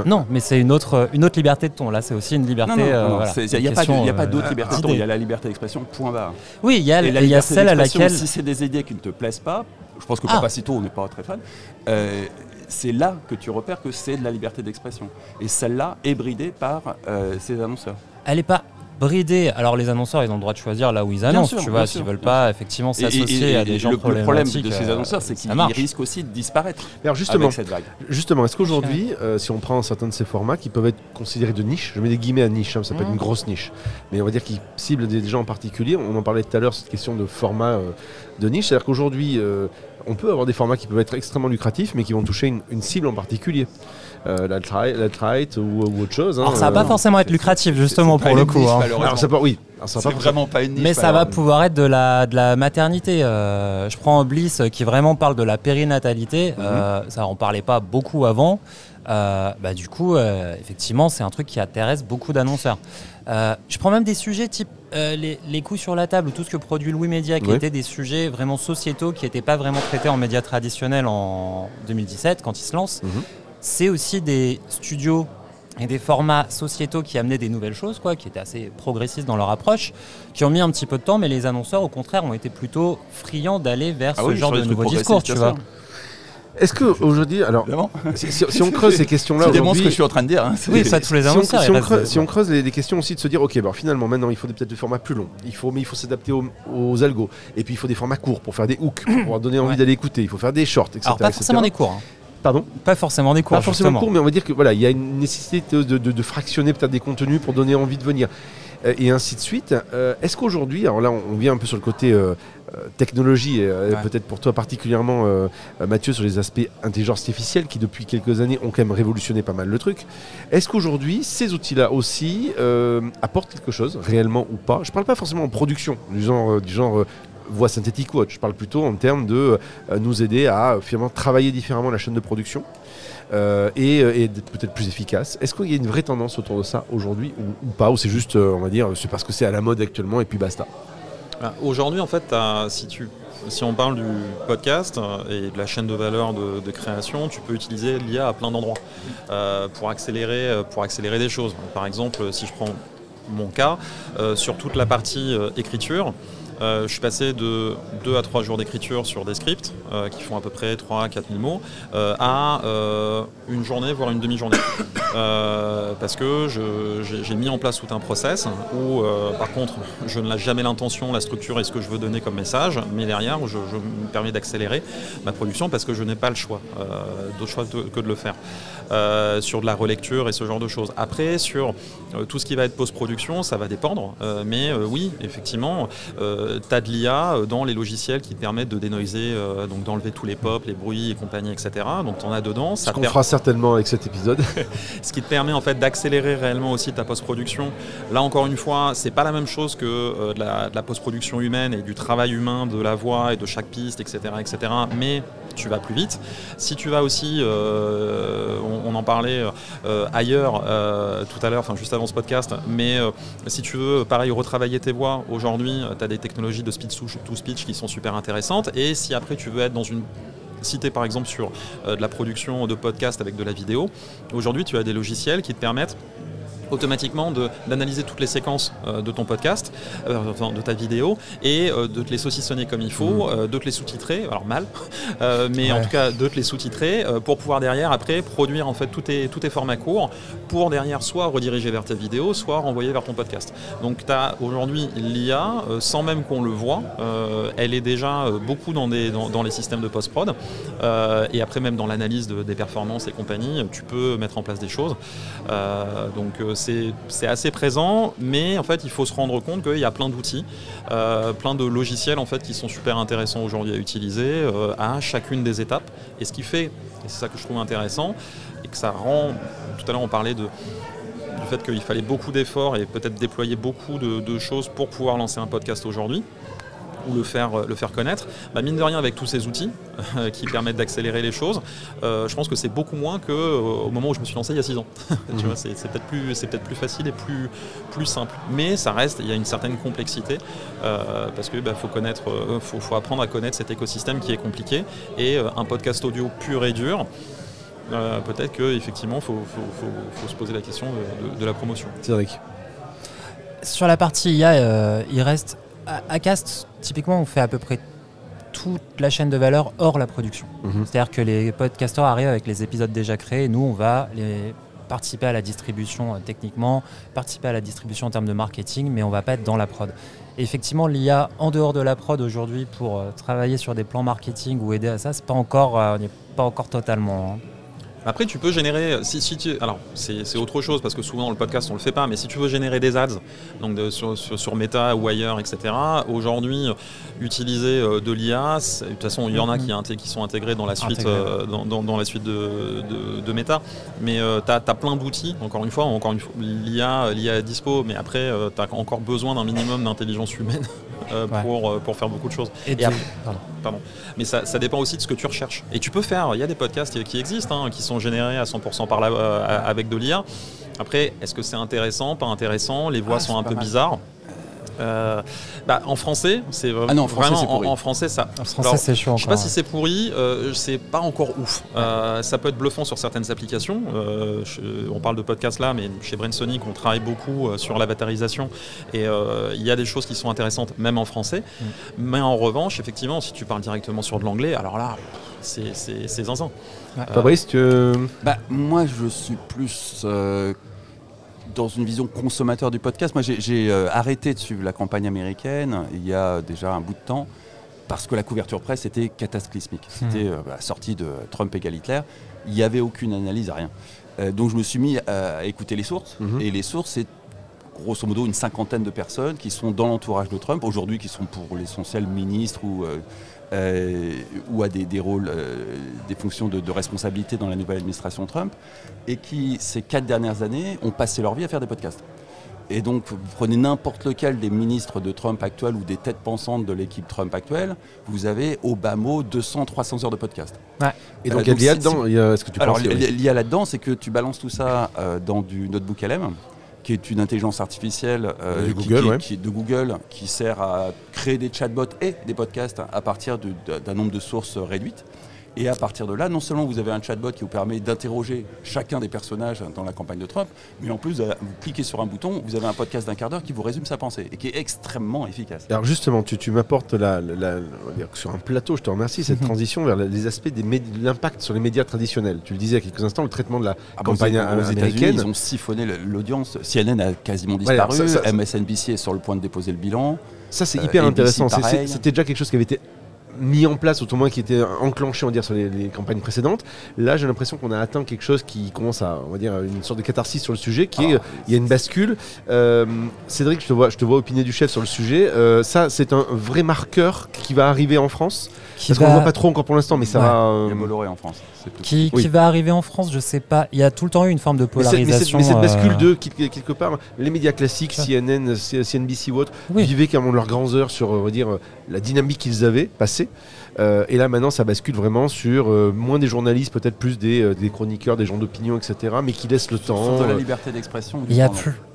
Non, mais c'est une autre liberté de ton. Là, c'est aussi une liberté. Il n'y a pas d'autre liberté de ton. Il y a la liberté d'expression. Point barre. Oui, il y a celle à laquelle. Si c'est des idées qui ne te plaisent pas, je pense que Papacito, on n'est pas très fan. C'est là que tu repères que c'est de la liberté d'expression. Et celle-là est bridée par ces annonceurs. Elle n'est pas bridée. Alors les annonceurs, ils ont le droit de choisir là où ils annoncent, s'ils ne veulent pas effectivement s'associer à des gens problématiques. Le problème de ces annonceurs, c'est qu'ils risquent aussi de disparaître avec cette vague. Justement, est-ce qu'aujourd'hui, si on prend certains de ces formats qui peuvent être considérés de niche, je mets des guillemets à niche, ça peut être une grosse niche, mais on va dire qu'ils ciblent des gens en particulier, on en parlait tout à l'heure, cette question de format de niche, c'est-à-dire qu'aujourd'hui, on peut avoir des formats qui peuvent être extrêmement lucratifs, mais qui vont toucher une cible en particulier. L'alt-right ou autre chose. Alors ça va pas forcément être lucratif, justement, pour le coup. Alors ça peut, oui. C'est vraiment pas une niche. Mais ça va pouvoir être de la maternité. Je prends Bliss qui vraiment parle de la périnatalité. Ça, on parlait pas beaucoup avant. Du coup, effectivement, c'est un truc qui intéresse beaucoup d'annonceurs. Je prends même des sujets type les coups sur la table ou tout ce que produit Louis Média, qui étaient des sujets vraiment sociétaux, qui n'étaient pas vraiment traités en médias traditionnels en 2017, quand ils se lancent. C'est aussi des studios et des formats sociétaux qui amenaient des nouvelles choses, qui étaient assez progressistes dans leur approche, qui ont mis un petit peu de temps, mais les annonceurs, au contraire, ont été plutôt friands d'aller vers ce genre de nouveaux discours, tu vois. Est-ce qu'aujourd'hui, alors, si on creuse ces questions-là, tu démontres ce que je suis en train de dire. Oui, ça, tous les annonceurs. Si on creuse les questions aussi de se dire, ok, finalement, maintenant, il faut peut-être des formats plus longs. Il faut s'adapter aux algos. Et puis, il faut des formats courts pour faire des hooks, pour pouvoir donner envie d'aller écouter. Il faut faire des shorts, etc. Alors, pas forcément des cours. Pardon ? Pas forcément des cours. Pas forcément courts, mais on va dire que il y a une nécessité de fractionner peut-être des contenus pour donner envie de venir. et ainsi de suite. Est-ce qu'aujourd'hui, alors là on vient un peu sur le côté technologie, peut-être pour toi particulièrement Mathieu, sur les aspects intelligence artificielle qui depuis quelques années ont quand même révolutionné pas mal le truc. Est-ce qu'aujourd'hui ces outils-là aussi apportent quelque chose, réellement ou pas? Je parle pas forcément en production, du genre voix synthétique ou autre, je parle plutôt en termes de nous aider à finalement travailler différemment la chaîne de production et d'être peut-être plus efficace. Est-ce qu'il y a une vraie tendance autour de ça aujourd'hui ou pas, ou c'est juste, on va dire, c'est parce que c'est à la mode actuellement et puis basta? Aujourd'hui, en fait, si on parle du podcast et de la chaîne de valeur de création, tu peux utiliser l'IA à plein d'endroits pour accélérer des choses. Par exemple, si je prends mon cas, sur toute la partie écriture, je suis passé de 2 à 3 jours d'écriture sur des scripts qui font à peu près 3 à 4 000 mots à une journée, voire une demi-journée. Parce que j'ai mis en place tout un process où, par contre, je n'ai jamais l'intention, la structure et ce que je veux donner comme message, mais derrière, je me permets d'accélérer ma production parce que je n'ai pas le choix, d'autre choix que de le faire. Sur de la relecture et ce genre de choses. Après, sur tout ce qui va être post-production, ça va dépendre. Mais oui, effectivement, tu as de l'IA dans les logiciels qui te permettent de dénoiser, donc d'enlever tous les pops, les bruits et compagnie, etc. Donc tu en as dedans. Ce qu'on fera certainement avec cet épisode. Ce qui te permet en fait d'accélérer réellement aussi ta post-production. Là encore une fois, c'est pas la même chose que de la post-production humaine et du travail humain de la voix et de chaque piste, etc. Mais tu vas plus vite. Si tu vas aussi, on en parlait ailleurs tout à l'heure, enfin juste avant ce podcast, mais si tu veux, pareil, retravailler tes voix, aujourd'hui, tu as des technologies de speech-to-speech qui sont super intéressantes. Et si après tu veux être dans une cité par exemple sur de la production de podcast avec de la vidéo, aujourd'hui tu as des logiciels qui te permettent automatiquement d'analyser toutes les séquences de ton podcast, de ta vidéo, et de te les saucissonner comme il faut, de te les sous-titrer, alors mal, mais en tout cas de te les sous-titrer pour pouvoir derrière après produire en fait tous tes formats courts pour derrière soit rediriger vers ta vidéo, soit renvoyer vers ton podcast. Donc tu as aujourd'hui l'IA, sans même qu'on le voit, elle est déjà beaucoup dans les systèmes de post-prod, et après même dans l'analyse des performances et compagnie, tu peux mettre en place des choses. Donc c'est assez présent, mais en fait il faut se rendre compte qu'il y a plein d'outils, plein de logiciels en fait qui sont super intéressants aujourd'hui à utiliser à chacune des étapes. Et ce qui fait, et c'est ça que je trouve intéressant, et que ça rend, tout à l'heure on parlait du fait qu'il fallait beaucoup d'efforts et peut-être déployer beaucoup de choses pour pouvoir lancer un podcast aujourd'hui, ou le faire connaître, mine de rien avec tous ces outils qui permettent d'accélérer les choses, je pense que c'est beaucoup moins qu'au moment où je me suis lancé il y a 6 ans. Tu vois, c'est peut-être plus facile et plus simple. Mais ça reste, il y a une certaine complexité parce que faut apprendre à connaître cet écosystème qui est compliqué, et un podcast audio pur et dur, peut-être qu'effectivement faut se poser la question de la promotion. Cédric. Sur la partie IA, il reste Acast, typiquement, on fait à peu près toute la chaîne de valeur hors la production. C'est-à-dire que les podcasteurs arrivent avec les épisodes déjà créés, nous on va participer à la distribution techniquement, participer à la distribution en termes de marketing, mais on ne va pas être dans la prod. Et effectivement, l'IA en dehors de la prod aujourd'hui pour travailler sur des plans marketing ou aider à ça, on n'est pas encore totalement... Après, tu peux générer, alors c'est autre chose parce que souvent dans le podcast on le fait pas, mais si tu veux générer des ads, donc sur Meta ou ailleurs, etc. Aujourd'hui, utiliser de l'IA, de toute façon il y en a qui sont intégrés dans la suite, dans la suite de Meta, mais tu as plein d'outils. Encore une fois, l'IA est dispo, mais après tu as encore besoin d'un minimum d'intelligence humaine. Pour faire beaucoup de choses. Pardon. Mais ça dépend aussi de ce que tu recherches. Et tu peux faire, il y a des podcasts qui existent, qui sont générés à 100% avec de l'IA. Après, est-ce que c'est intéressant, pas intéressant? Les voix sont un peu bizarres. En français, c'est vraiment en français ça. En français, c'est chaud. Je sais pas si c'est pourri, c'est pas encore ouf. Ça peut être bluffant sur certaines applications. On parle de podcast là, mais chez Brainsonic, on travaille beaucoup sur l'avatarisation et il y a des choses qui sont intéressantes, même en français. Mais en revanche, effectivement, si tu parles directement sur de l'anglais, alors là, c'est zinzin. Fabrice, moi, je suis plus dans une vision consommateur du podcast. Moi, j'ai arrêté de suivre la campagne américaine il y a déjà un bout de temps parce que la couverture presse était cataclysmique. C'était la sortie de Trump égale Hitler. Il n'y avait aucune analyse, rien. Donc, je me suis mis à écouter les sources. Et les sources, c'est grosso modo une cinquantaine de personnes qui sont dans l'entourage de Trump, aujourd'hui qui sont pour l'essentiel ministres ou à des rôles, des fonctions de responsabilité dans la nouvelle administration Trump, et qui, ces 4 dernières années, ont passé leur vie à faire des podcasts. Et donc, vous prenez n'importe lequel des ministres de Trump actuels ou des têtes pensantes de l'équipe Trump actuelle, vous avez au bas mot 200-300 heures de podcast. Ouais. Et donc, il y a là-dedans, est-ce que tu penses il y a là-dedans, c'est que tu balances tout ça dans du Notebook LM, qui est une intelligence artificielle de Google, qui sert à créer des chatbots et des podcasts à partir d'un nombre de sources réduites. Et à partir de là, non seulement vous avez un chatbot qui vous permet d'interroger chacun des personnages dans la campagne de Trump, mais en plus, vous cliquez sur un bouton, vous avez un podcast d'1/4 d'heure qui vous résume sa pensée et qui est extrêmement efficace. Alors justement, tu m'apportes sur un plateau, je te remercie, cette transition vers les aspects de l'impact sur les médias traditionnels. Tu le disais il y a quelques instants, le traitement de la campagne américaine. Ils ont siphonné l'audience. CNN a quasiment disparu, MSNBC est sur le point de déposer le bilan. Ça, c'est hyper intéressant. C'était déjà quelque chose qui avait été mis en place, au moins qui était enclenché, on va dire, sur les campagnes précédentes. Là, j'ai l'impression qu'on a atteint quelque chose qui commence à, on va dire, une sorte de catharsis sur le sujet, il y a une bascule. Cédric, je te vois opiner du chef sur le sujet. Ça, c'est un vrai marqueur qui va arriver en France. Parce qu'on ne voit pas trop encore pour l'instant, mais ça va... Il y a Bolloré en France. Qui va arriver en France, je sais pas. Il y a tout le temps eu une forme de polarisation. Mais cette bascule de, quelque part, les médias classiques, CNN, CNBC ou autres, vivaient quand leurs grandes heures sur, on va dire, la dynamique qu'ils avaient passée. Et là, maintenant, ça bascule vraiment sur moins des journalistes, peut-être plus des chroniqueurs, des gens d'opinion, etc., mais qui laissent le temps. De la liberté d'expression.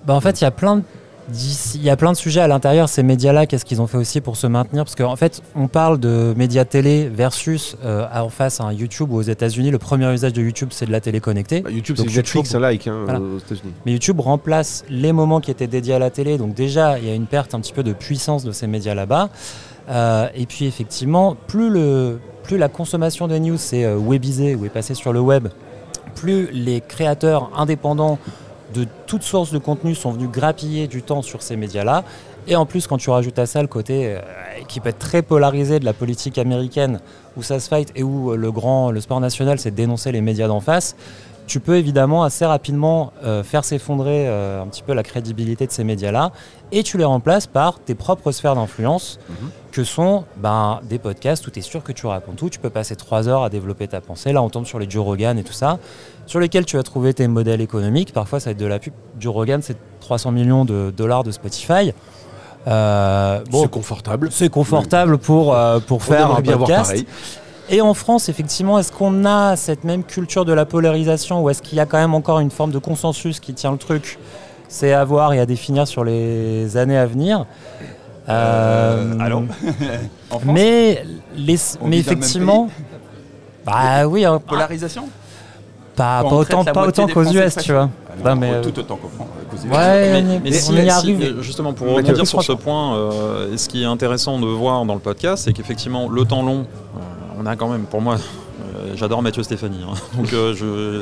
En fait, il y a plein de sujets à l'intérieur, ces médias-là, qu'est-ce qu'ils ont fait aussi pour se maintenir? Parce qu'en fait, on parle de médias télé versus en face à un YouTube où aux États-Unis, le premier usage de YouTube, c'est de la télé connectée. YouTube, c'est Netflix, voilà. Aux États-Unis. Mais YouTube remplace les moments qui étaient dédiés à la télé. Donc déjà, il y a une perte un petit peu de puissance de ces médias là-bas. Et puis effectivement, plus la consommation de news s'est webisée ou est passée sur le web, plus les créateurs indépendants de toutes sources de contenu sont venus grappiller du temps sur ces médias-là. Et en plus, quand tu rajoutes à ça le côté qui peut être très polarisé de la politique américaine, où ça se fight et où le sport national, c'est de dénoncer les médias d'en face, tu peux évidemment assez rapidement faire s'effondrer un petit peu la crédibilité de ces médias-là, et tu les remplaces par tes propres sphères d'influence, que sont des podcasts où tu es sûr que tu racontes tout, tu peux passer 3 heures à développer ta pensée. Là, on tombe sur les Joe Rogan et tout ça, sur lesquels tu vas trouver tes modèles économiques. Parfois, ça va être de la pub. Joe Rogan, c'est 300 millions de dollars de Spotify. C'est confortable. C'est confortable pour faire un podcast. Et en France, effectivement, est-ce qu'on a cette même culture de la polarisation, ou est-ce qu'il y a quand même encore une forme de consensus qui tient le truc? C'est à voir et à définir sur les années à venir. Alors mais effectivement, oui. Polarisation. Pas autant qu'aux US, tu vois. Tout autant qu'aux US. Mais on y arrive. Justement, pour rebondir sur ce point, ce qui est intéressant de voir dans le podcast, c'est qu'effectivement, le temps long, on a quand même, pour moi, j'adore Mathieu Stéphanie. Donc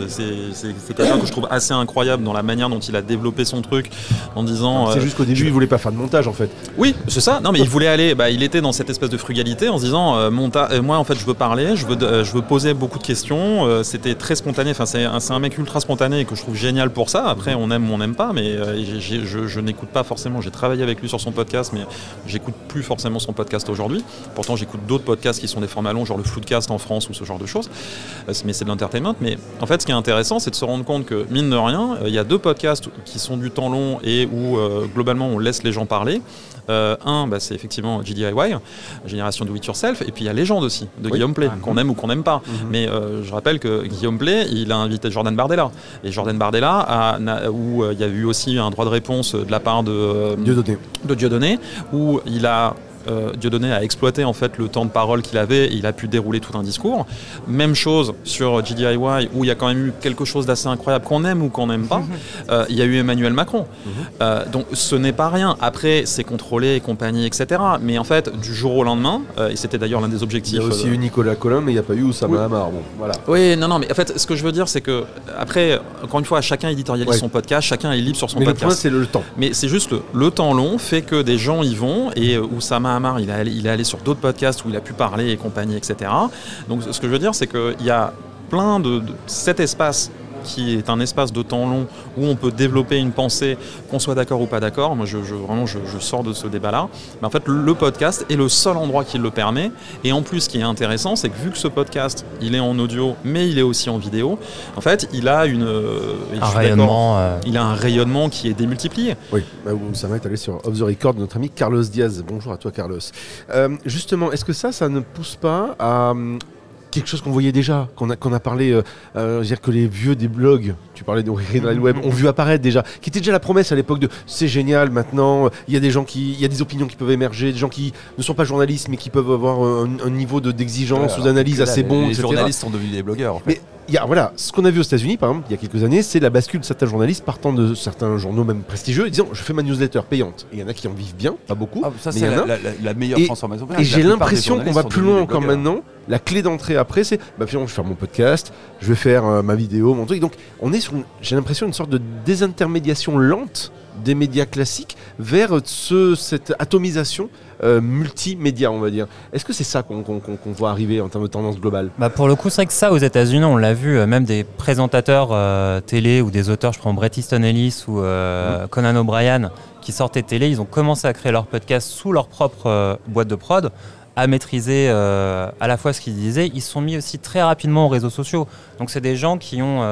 c'est quelqu'un que je trouve assez incroyable dans la manière dont il a développé son truc, en disant... C'est juste qu'au début, il voulait pas faire de montage, en fait. Oui, c'est ça. Non, mais il voulait aller... il était dans cette espèce de frugalité en se disant, moi, en fait, je veux parler, je veux poser beaucoup de questions. C'était très spontané. Enfin, c'est un mec ultra spontané et que je trouve génial pour ça. Après, on aime ou on n'aime pas, mais je n'écoute pas forcément. J'ai travaillé avec lui sur son podcast, mais j'écoute plus forcément son podcast aujourd'hui. Pourtant, j'écoute d'autres podcasts qui sont des formats longs, genre le Floodcast en France ou ce genre de choses. Mais c'est de l'entertainment. Mais en fait, ce qui est intéressant, c'est de se rendre compte que, mine de rien, il y a 2 podcasts qui sont du temps long et où, globalement, on laisse les gens parler. C'est effectivement GDIY, Génération Do It Yourself, et puis il y a Légende aussi, de Guillaume Play, qu'on aime ou qu'on n'aime pas. Mais je rappelle que Guillaume Play, il a invité Jordan Bardella. Et Jordan Bardella, où il y a eu aussi un droit de réponse de la part de Dieudonné, où il a... Dieudonné a exploité en fait le temps de parole qu'il avait et il a pu dérouler tout un discours. Même chose sur GDIY, où il y a quand même eu quelque chose d'assez incroyable, qu'on aime ou qu'on n'aime pas. Il y a eu Emmanuel Macron. Donc ce n'est pas rien. Après, c'est contrôlé et compagnie, etc. Mais en fait, du jour au lendemain, et c'était d'ailleurs l'un des objectifs... Il y a aussi eu Nicolas Collin, mais il n'y a pas eu Oussama Hamar. Bon, voilà. Oui, non, mais en fait, ce que je veux dire, c'est que, après, encore une fois, chacun éditorialise son podcast, chacun est libre sur son podcast. Mais le point, c'est le temps. Mais c'est juste le temps long fait que des gens y vont, et Oussama Hamar, il est allé sur d'autres podcasts où il a pu parler et compagnie, etc. Donc ce que je veux dire, c'est qu'il y a plein de cet espace qui est un espace de temps long où on peut développer une pensée, qu'on soit d'accord ou pas d'accord, moi je sors de ce débat-là, mais en fait le podcast est le seul endroit qui le permet, et en plus ce qui est intéressant, c'est que vu que ce podcast, il est en audio, mais il est aussi en vidéo, en fait il a un rayonnement qui est démultiplié. Oui, ça va être allé sur Off the Record, notre ami Carlos Diaz. Bonjour à toi Carlos. Justement, est-ce que ça ne pousse pas à quelque chose qu'on voyait déjà, qu'on a parlé, dire que les vieux des blogs, tu parlais de Web, ont vu apparaître déjà, qui était déjà la promesse à l'époque de c'est génial maintenant, il y a des opinions qui peuvent émerger, des gens qui ne sont pas journalistes mais qui peuvent avoir un niveau d'exigence ou d'analyse assez bon, les etc. journalistes sont devenus des blogueurs en fait. Mais ce qu'on a vu aux États-Unis, par exemple, il y a quelques années, c'est la bascule de certains journalistes partant de certains journaux même prestigieux, disant je fais ma newsletter payante. Et il y en a qui en vivent bien, pas beaucoup. Ça, c'est la meilleure transformation. Et j'ai l'impression qu'on va plus loin encore maintenant. La clé d'entrée après, c'est finalement, je vais faire mon podcast, je vais faire ma vidéo, mon truc. Donc, on est sur, j'ai l'impression, une sorte de désintermédiation lente des médias classiques vers cette atomisation multimédia, on va dire. Est-ce que c'est ça qu'on voit arriver en termes de tendance globale ? Pour le coup, c'est vrai que ça, aux États-Unis, on l'a vu, même des présentateurs télé ou des auteurs, je prends Bret Easton Ellis ou Conan O'Brien, qui sortaient de télé, ils ont commencé à créer leur podcast sous leur propre boîte de prod, à maîtriser à la fois ce qu'ils disaient. Ils se sont mis aussi très rapidement aux réseaux sociaux. Donc c'est des gens qui ont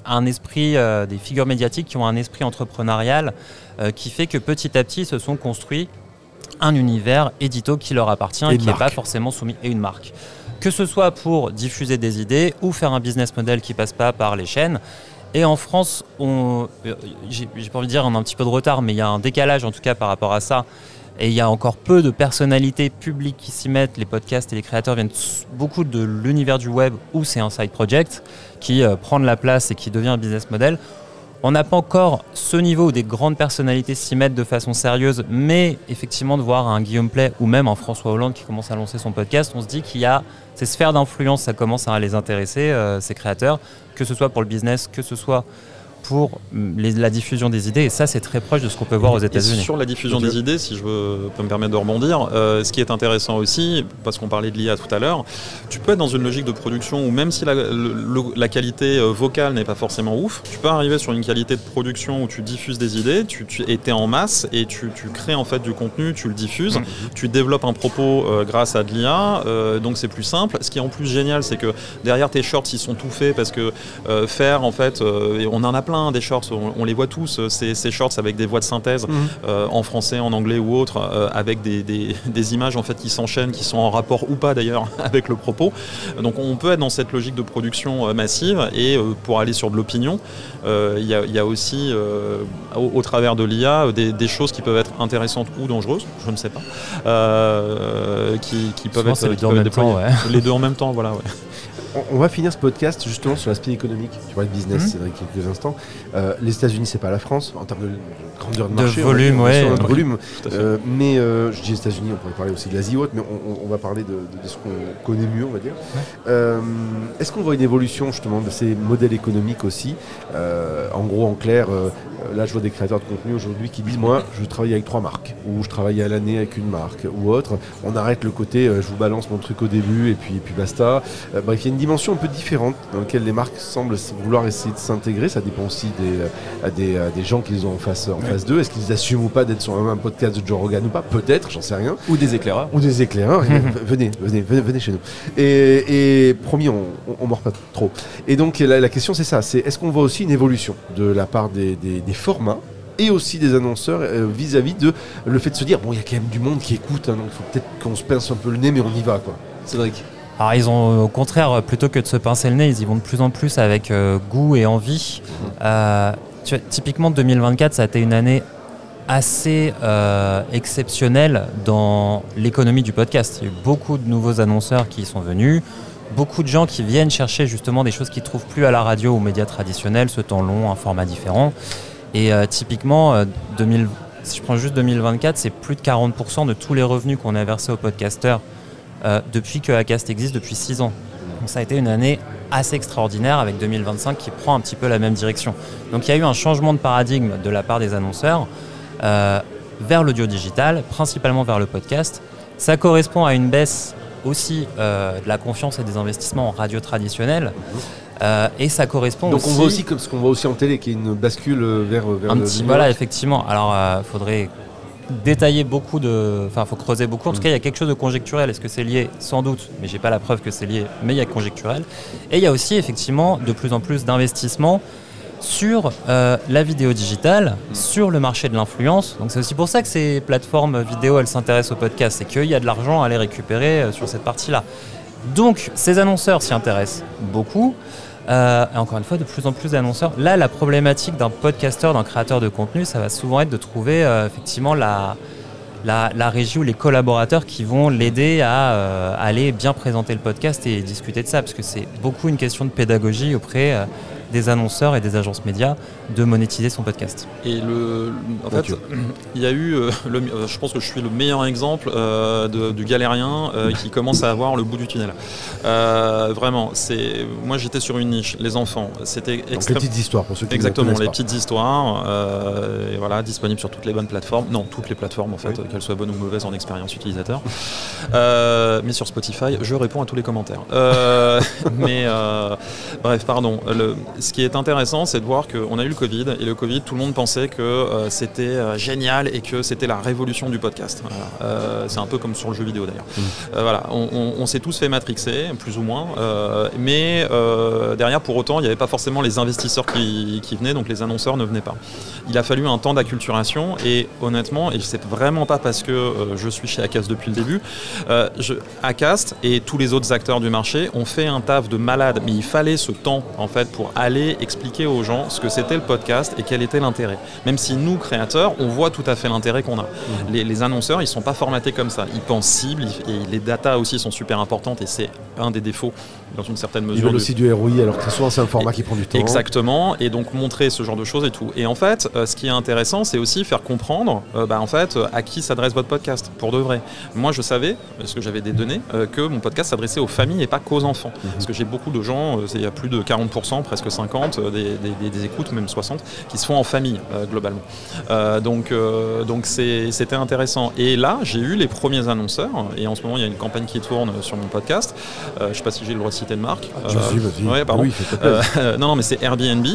un esprit, des figures médiatiques qui ont un esprit entrepreneurial qui fait que petit à petit se sont construits un univers édito qui leur appartient et qui n'est pas forcément soumis à une marque. Que ce soit pour diffuser des idées ou faire un business model qui ne passe pas par les chaînes. Et en France, j'ai pas envie de dire on a un petit peu de retard, mais il y a un décalage en tout cas par rapport à ça. Et il y a encore peu de personnalités publiques qui s'y mettent. Les podcasts et les créateurs viennent beaucoup de l'univers du web où c'est un side project qui prend de la place et qui devient un business model. On n'a pas encore ce niveau où des grandes personnalités s'y mettent de façon sérieuse, mais effectivement de voir un Guillaume Play ou même un François Hollande qui commence à lancer son podcast, on se dit qu'il y a ces sphères d'influence, ça commence à les intéresser, ces créateurs, que ce soit pour le business, que ce soit pour la diffusion des idées, et ça c'est très proche de ce qu'on peut voir aux États-Unis. Sur la diffusion des idées, si je peux me permettre de rebondir, ce qui est intéressant aussi, parce qu'on parlait de l'IA tout à l'heure, tu peux être dans une logique de production où même si la qualité vocale n'est pas forcément ouf, tu peux arriver sur une qualité de production où tu diffuses des idées, tu es en masse et tu crées en fait du contenu, tu le diffuses, tu développes un propos grâce à de l'IA, donc c'est plus simple. Ce qui est en plus génial, c'est que derrière tes shorts, ils sont tout faits parce que faire en fait, on en a plein des shorts, on les voit tous, ces shorts avec des voix de synthèse en français, en anglais ou autre, avec des images en fait qui s'enchaînent, qui sont en rapport ou pas d'ailleurs avec le propos. Donc on peut être dans cette logique de production massive et pour aller sur de l'opinion, il y a aussi au travers de l'IA des choses qui peuvent être intéressantes ou dangereuses, je ne sais pas, qui peuvent être déployées. Les deux en même temps, voilà. Ouais. On va finir ce podcast justement sur l'aspect économique. Tu vois, le business, c'est dans quelques instants. Les États-Unis, c'est pas la France en termes de grandeur de marché. De volume, ouais. De volume. Mais je dis les États-Unis, on pourrait parler aussi de l'Asie haute, mais on va parler de ce qu'on connaît mieux, on va dire. Est-ce qu'on voit une évolution justement de ces modèles économiques aussi ? En gros, en clair, là, je vois des créateurs de contenu aujourd'hui qui disent moi, je travaille avec 3 marques, ou je travaille à l'année avec une marque, ou autre. On arrête le côté, je vous balance mon truc au début, et puis basta. Bref, il y a une dimension un peu différente dans laquelle les marques semblent vouloir essayer de s'intégrer. Ça dépend aussi des gens qu'ils ont en face d'eux. Est-ce qu'ils assument ou pas d'être sur un podcast de Joe Rogan ou pas ? Peut-être, j'en sais rien. Ou des éclaireurs. Venez chez nous. Et promis, on mord pas trop. Et donc la question c'est ça, c'est est-ce qu'on voit aussi une évolution de la part des formats et aussi des annonceurs vis-à-vis de le fait de se dire bon, il y a quand même du monde qui écoute, donc il faut peut-être qu'on se pince un peu le nez, mais on y va, quoi. Cédric. Alors ils ont au contraire, plutôt que de se pincer le nez, ils y vont de plus en plus avec goût et envie. Typiquement 2024, ça a été une année assez exceptionnelle dans l'économie du podcast. Il y a eu beaucoup de nouveaux annonceurs qui sont venus, beaucoup de gens qui viennent chercher justement des choses qu'ils ne trouvent plus à la radio ou aux médias traditionnels, ce temps long, un format différent. Et typiquement, si je prends juste 2024, c'est plus de 40% de tous les revenus qu'on a versés aux podcasteurs depuis que Acast existe, depuis 6 ans. Donc ça a été une année assez extraordinaire avec 2025 qui prend un petit peu la même direction. Donc il y a eu un changement de paradigme de la part des annonceurs vers l'audio digital, principalement vers le podcast. Ça correspond à une baisse aussi de la confiance et des investissements en radio traditionnelle. Et ça correspond donc aussi... on voit aussi comme ce qu'on voit aussi en télé, qui est une bascule vers un petit, voilà, effectivement. Alors, faudrait détailler beaucoup enfin, faut creuser beaucoup. En tout cas, il y a quelque chose de conjecturel. Est-ce que c'est lié? Sans doute, mais j'ai pas la preuve que c'est lié. Mais il y a conjecturel. Et il y a aussi, effectivement, de plus en plus d'investissements sur la vidéo digitale, sur le marché de l'influence. Donc c'est aussi pour ça que ces plateformes vidéo, elles s'intéressent au podcast. C'est qu'il y a de l'argent à aller récupérer sur cette partie-là. Donc, ces annonceurs s'y intéressent beaucoup. Et encore une fois, de plus en plus d'annonceurs. Là, la problématique d'un podcasteur, d'un créateur de contenu, ça va souvent être de trouver effectivement la régie ou les collaborateurs qui vont l'aider à aller bien présenter le podcast et discuter de ça, parce que c'est beaucoup une question de pédagogie auprès des annonceurs et des agences médias de monétiser son podcast. Et en fait, il y a eu, je pense que je suis le meilleur exemple du galérien qui commence à avoir le bout du tunnel. Vraiment, moi j'étais sur une niche, les enfants. C'était les petites histoires pour ceux qui exactement, ne connaissent les pas. petites histoires, et voilà, disponibles sur toutes les bonnes plateformes. Non, toutes les plateformes en fait, qu'elles soient bonnes ou mauvaises en expérience utilisateur. Mais sur Spotify, je réponds à tous les commentaires. Bref, pardon. Ce qui est intéressant, c'est de voir qu'on a eu le Covid, et le Covid, tout le monde pensait que c'était génial et que c'était la révolution du podcast. Voilà. C'est un peu comme sur le jeu vidéo d'ailleurs. Voilà, on s'est tous fait matrixer, plus ou moins, mais derrière, pour autant, il n'y avait pas forcément les investisseurs qui venaient, donc les annonceurs ne venaient pas. Il a fallu un temps d'acculturation, et honnêtement, et c'est vraiment pas parce que je suis chez Acast depuis le début, Acast et tous les autres acteurs du marché ont fait un taf de malade, mais il fallait ce temps en fait pour aller expliquer aux gens ce que c'était le podcast et quel était l'intérêt. Même si nous, créateurs, on voit tout à fait l'intérêt qu'on a. Les annonceurs, ils sont pas formatés comme ça. Ils pensent cible, et les datas aussi sont super importantes, et c'est un des défauts dans une certaine mesure. Ils veulent aussi du ROI, alors très souvent c'est un format qui prend du temps. Exactement, et donc montrer ce genre de choses et tout. Et en fait, ce qui est intéressant, c'est aussi faire comprendre en fait, à qui s'adresse votre podcast, pour de vrai. Moi, je savais, parce que j'avais des données, que mon podcast s'adressait aux familles et pas qu'aux enfants. Parce que j'ai beaucoup de gens, il y a plus de 40%, presque 50%, des écoutes, même 60%, qui se font en famille, globalement. Donc c'était intéressant. Et là, j'ai eu les premiers annonceurs, et en ce moment, il y a une campagne qui tourne sur mon podcast. Je ne sais pas si j'ai le droit de citer de marque. Vas-y. Ouais, pardon. Oui, non, mais c'est Airbnb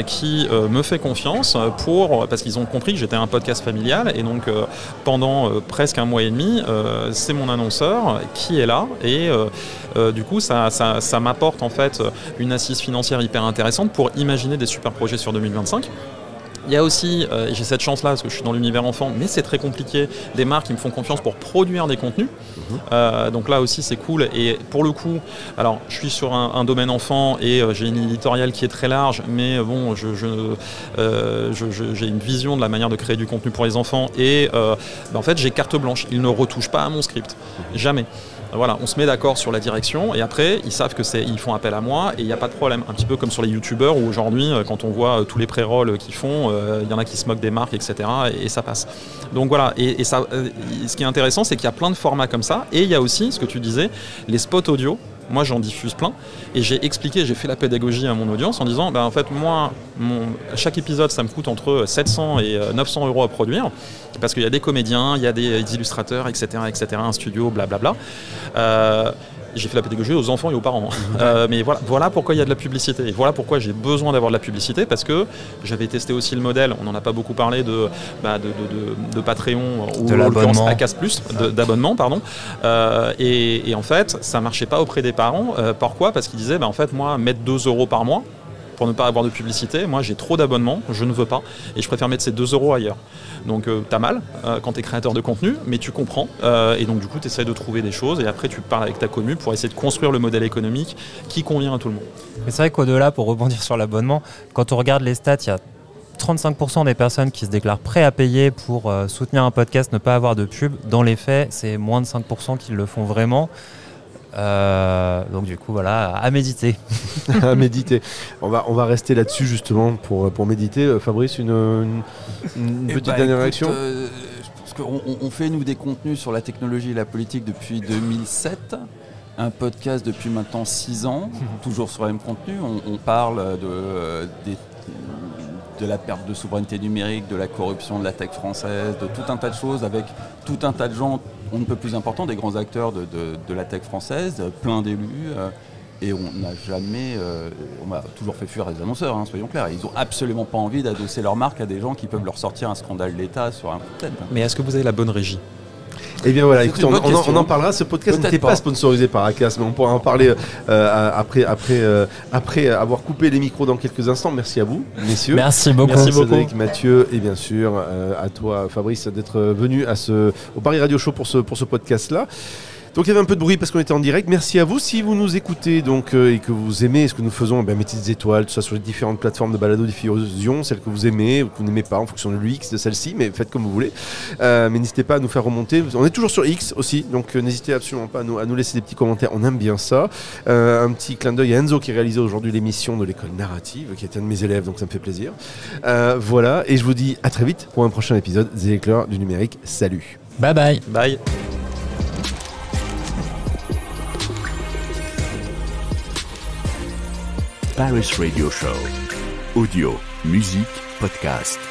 qui me fait confiance parce qu'ils ont compris que j'étais un podcast familial, et donc pendant presque un mois et demi, c'est mon annonceur qui est là, et du coup ça m'apporte en fait une assise financière hyper intéressante pour imaginer des super projets sur 2025. Il y a aussi, j'ai cette chance-là parce que je suis dans l'univers enfant, mais c'est très compliqué, des marques qui me font confiance pour produire des contenus. Donc là aussi c'est cool, et pour le coup, alors je suis sur un domaine enfant, et j'ai une éditoriale qui est très large, mais bon, j'ai une vision de la manière de créer du contenu pour les enfants, et en fait j'ai carte blanche, ils ne retouchent pas à mon script, jamais. Voilà, on se met d'accord sur la direction, et après ils savent ils font appel à moi, et il n'y a pas de problème. Un petit peu comme sur les youtubeurs, où aujourd'hui quand on voit tous les pré-rolls qu'ils font, il y en a qui se moquent des marques, etc. et ça passe. Donc voilà, et ça, ce qui est intéressant, c'est qu'il y a plein de formats comme ça, et il y a aussi, ce que tu disais, les spots audio. Moi, j'en diffuse plein, et j'ai fait la pédagogie à mon audience en disant, en fait, moi, chaque épisode, ça me coûte entre 700 et 900 € à produire, parce qu'il y a des comédiens, il y a des illustrateurs, etc., un studio, blablabla. J'ai fait la pédagogie aux enfants et aux parents. Mais voilà pourquoi il y a de la publicité. Et voilà pourquoi j'ai besoin d'avoir de la publicité, parce que j'avais testé aussi le modèle, on n'en a pas beaucoup parlé, de Patreon, ou de l'abonnement. Acast Plus, d'abonnement, pardon. Et en fait, ça ne marchait pas auprès des parents. Pourquoi ? Parce qu'ils disaient, en fait, moi, mettre 2 € par mois, pour ne pas avoir de publicité, moi j'ai trop d'abonnements, je ne veux pas, et je préfère mettre ces 2 € ailleurs. Donc t'as mal quand tu es créateur de contenu, mais tu comprends, et donc du coup tu essaies de trouver des choses, et après tu parles avec ta commu pour essayer de construire le modèle économique qui convient à tout le monde. Mais c'est vrai qu'au-delà, pour rebondir sur l'abonnement, quand on regarde les stats, il y a 35% des personnes qui se déclarent prêts à payer pour soutenir un podcast, ne pas avoir de pub. Dans les faits, c'est moins de 5% qui le font vraiment. Donc du coup voilà, à méditer. À méditer. On va rester là-dessus justement pour méditer. Fabrice, une petite dernière réaction. Parce qu'on fait nous des contenus sur la technologie et la politique depuis 2007. Un podcast depuis maintenant 6 ans, toujours sur le même contenu. On parle de la perte de souveraineté numérique, de la corruption de la tech française, de tout un tas de choses, avec tout un tas de gens on ne peut plus importants, des grands acteurs de la tech française, plein d'élus. et on n'a jamais, on a toujours fait fuir les annonceurs, hein, soyons clairs. Ils n'ont absolument pas envie d'adosser leur marque à des gens qui peuvent leur sortir un scandale d'État sur un coup de tête. Mais est-ce que vous avez la bonne régie ? Eh bien voilà, écoutez, on en parlera. Ce podcast n'était pas sponsorisé par Acas, mais on pourra en parler après avoir coupé les micros dans quelques instants. Merci à vous, messieurs. Merci beaucoup. Merci Cédric, Mathieu, et bien sûr à toi, Fabrice, d'être venu au Paris Radio Show pour ce podcast-là. Donc il y avait un peu de bruit parce qu'on était en direct. Merci à vous. Si vous nous écoutez donc, et que vous aimez ce que nous faisons, mettez des étoiles, tout ça sur les différentes plateformes de balado-diffusion, celles que vous aimez ou que vous n'aimez pas en fonction de l'UX de celle-ci, mais faites comme vous voulez. Mais n'hésitez pas à nous faire remonter. On est toujours sur X aussi, donc n'hésitez absolument pas à nous laisser des petits commentaires. On aime bien ça. Un petit clin d'œil à Enzo qui réalisait aujourd'hui l'émission de l'école narrative, qui est un de mes élèves, donc ça me fait plaisir. Voilà, et je vous dis à très vite pour un prochain épisode des éclairs du numérique. Salut. Bye bye. Bye. Paris Radio Show. Audio, musique, podcast.